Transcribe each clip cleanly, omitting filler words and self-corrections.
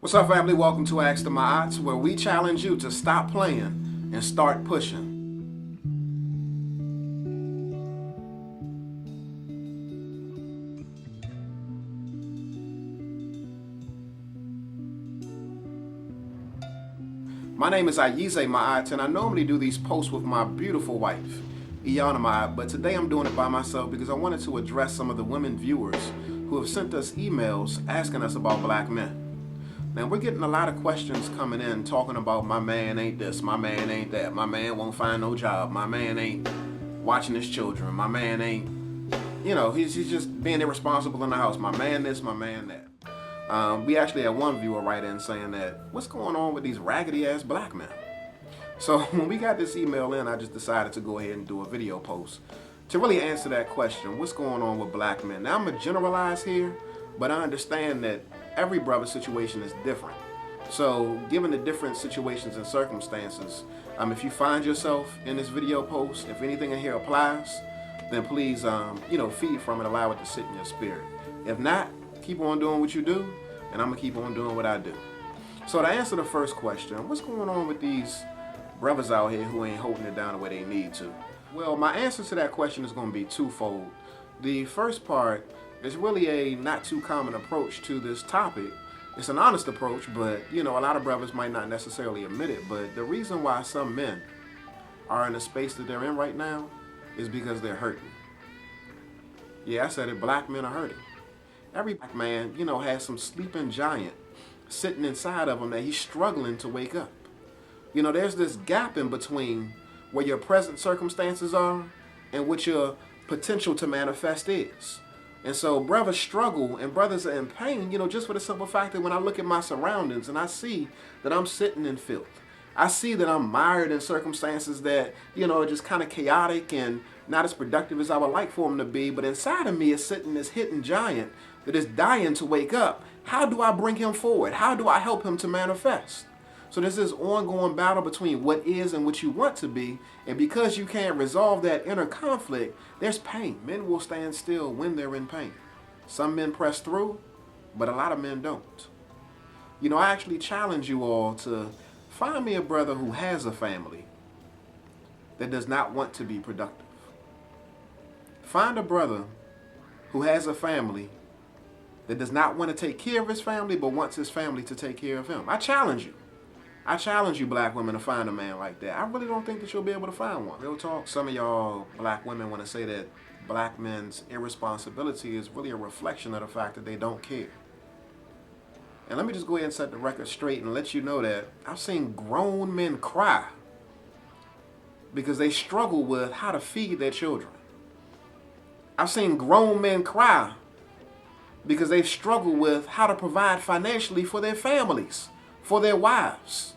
What's up, family? Welcome to Ask the Ma'ats, where we challenge you to stop playing and start pushing. My name is Ayize Ma'at, and I normally do these posts with my beautiful wife, Iyana Ma'at, but today I'm doing it by myself because I wanted to address some of the women viewers who have sent us emails asking us about black men. Now, we're getting a lot of questions coming in talking about my man ain't this, my man ain't that, my man won't find no job, my man ain't watching his children, my man ain't, he's just being irresponsible in the house, my man this, my man that. We actually had one viewer write in saying that, what's going on with these raggedy ass black men? So when we got this email in, I just decided to go ahead and do a video post to really answer that question, what's going on with black men? Now, I'm going to generalize here, but I understand that every brother's situation is different. So given the different situations and circumstances, if you find yourself in this video post, if anything in here applies, then please, feed from it, allow it to sit in your spirit. If not, keep on doing what you do, and I'm going to keep on doing what I do. So to answer the first question, what's going on with these brothers out here who ain't holding it down the way they need to? Well, my answer to that question is going to be twofold. The first part is really a not too common approach to this topic. It's an honest approach, but a lot of brothers might not necessarily admit it. But the reason why some men are in the space that they're in right now is because they're hurting. Yeah, I said it, black men are hurting. Every black man, has some sleeping giant sitting inside of him that he's struggling to wake up. There's this gap in between where your present circumstances are and what your potential to manifest is. And so brothers struggle and brothers are in pain, just for the simple fact that when I look at my surroundings and I see that I'm sitting in filth, I see that I'm mired in circumstances that, are just kind of chaotic and not as productive as I would like for them to be. But inside of me is sitting this hidden giant that is dying to wake up. How do I bring him forward? How do I help him to manifest? So there's this ongoing battle between what is and what you want to be. And because you can't resolve that inner conflict, there's pain. Men will stand still when they're in pain. Some men press through, but a lot of men don't. I actually challenge you all to find me a brother who has a family that does not want to be productive. Find a brother who has a family that does not want to take care of his family, but wants his family to take care of him. I challenge you. I challenge you black women to find a man like that. I really don't think that you'll be able to find one. Real talk, some of y'all black women want to say that black men's irresponsibility is really a reflection of the fact that they don't care. And let me just go ahead and set the record straight and let you know that I've seen grown men cry because they struggle with how to feed their children. I've seen grown men cry because they've struggled with how to provide financially for their families, for their wives.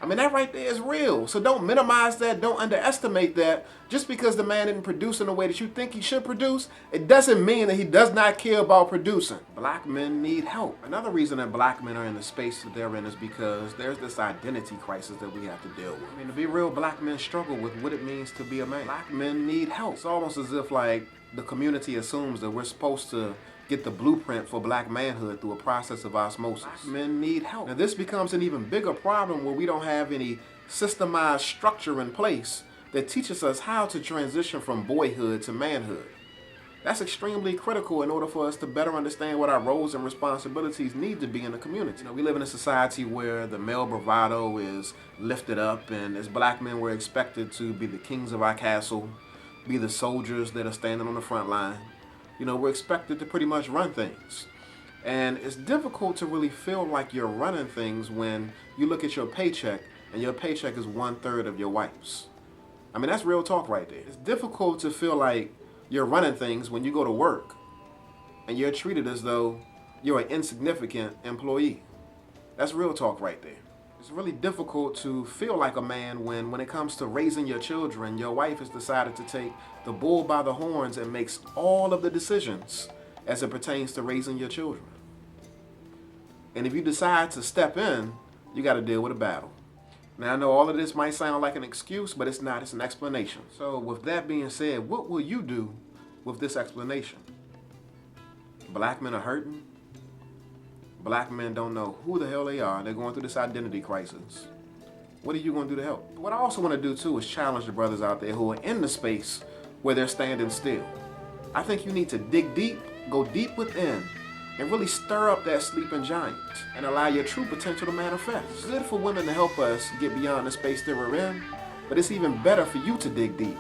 That right there is real. So don't minimize that. Don't underestimate that. Just because the man didn't produce in the way that you think he should produce, it doesn't mean that he does not care about producing. Black men need help. Another reason that black men are in the space that they're in is because there's this identity crisis that we have to deal with. To be real, black men struggle with what it means to be a man. Black men need help. It's almost as if the community assumes that we're supposed to get the blueprint for black manhood through a process of osmosis. Black men need help. Now this becomes an even bigger problem where we don't have any systemized structure in place that teaches us how to transition from boyhood to manhood. That's extremely critical in order for us to better understand what our roles and responsibilities need to be in the community. We live in a society where the male bravado is lifted up, and as black men we're expected to be the kings of our castle, be the soldiers that are standing on the front line. We're expected to pretty much run things. And it's difficult to really feel like you're running things when you look at your paycheck and your paycheck is 1/3 of your wife's. That's real talk right there. It's difficult to feel like you're running things when you go to work and you're treated as though you're an insignificant employee. That's real talk right there. It's really difficult to feel like a man when it comes to raising your children, your wife has decided to take the bull by the horns and makes all of the decisions as it pertains to raising your children. And if you decide to step in, you got to deal with a battle. Now, I know all of this might sound like an excuse, but it's not. It's an explanation. So with that being said, what will you do with this explanation? Black men are hurting. Black men don't know who the hell they are. They're going through this identity crisis. What are you going to do to help? What I also want to do too is challenge the brothers out there who are in the space where they're standing still. I think you need to dig deep, go deep within, and really stir up that sleeping giant and allow your true potential to manifest. It's good for women to help us get beyond the space that we're in, but it's even better for you to dig deep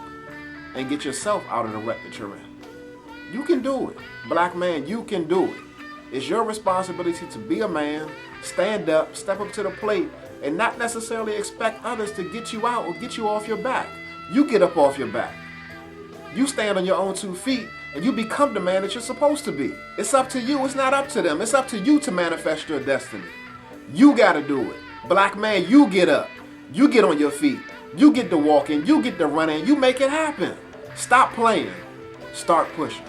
and get yourself out of the rut that you're in. You can do it. Black man, you can do it. It's your responsibility to be a man, stand up, step up to the plate, and not necessarily expect others to get you out or get you off your back. You get up off your back. You stand on your own 2 feet and you become the man that you're supposed to be. It's up to you. It's not up to them. It's up to you to manifest your destiny. You got to do it. Black man, you get up. You get on your feet. You get to walking. You get to running. You make it happen. Stop playing. Start pushing.